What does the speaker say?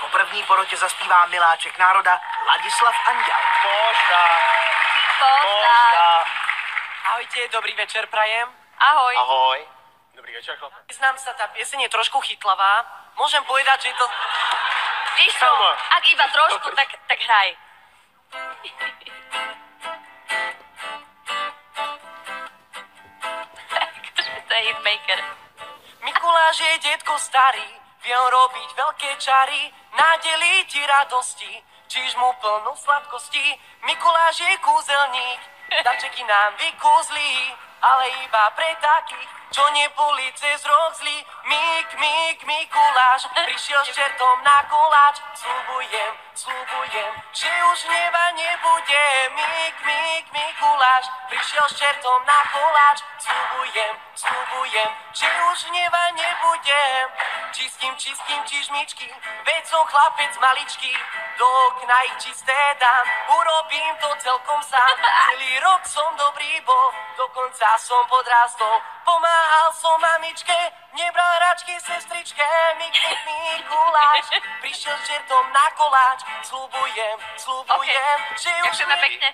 Jako první porotě zaspívá miláček národa Ladislav Anděl. Pošta. Pošta. Ahojte, dobrý večer prajem. Ahoj. Ahoj. Dobrý večer, chlap. Priznám sa, tá pieseň je trošku chytlavá. Môžem povedať, že je to... Víš čo, Sama. ak iba trošku, tak hraj. To je hitmaker. Mikuláš je detko starý, vie on robiť veľké čary, nádeli ti radosti, čiž mu plnú sladkosti. Mikuláš je kúzelník, darčeky nám vykúzlí, ale iba pre takých, čo neboli cez rok zlí. Mikuláš prišiel s čertom na koláč, sľubujem, že už hneva nebude. Mikuláš prišiel s čertom na koláč, sľubujem, že už hneva nebudem. Čistím čižmičky, veď som chlapec maličký, do okna ich čisté dám, urobím to celkom sám. Celý rok som dobrý bol, dokonca som podrastol, pomáhal som mamičke, nebral hračky sestričke. Mikuláš prišiel s čertom na koláč, sľubujem, že už Ďakujeme pekne.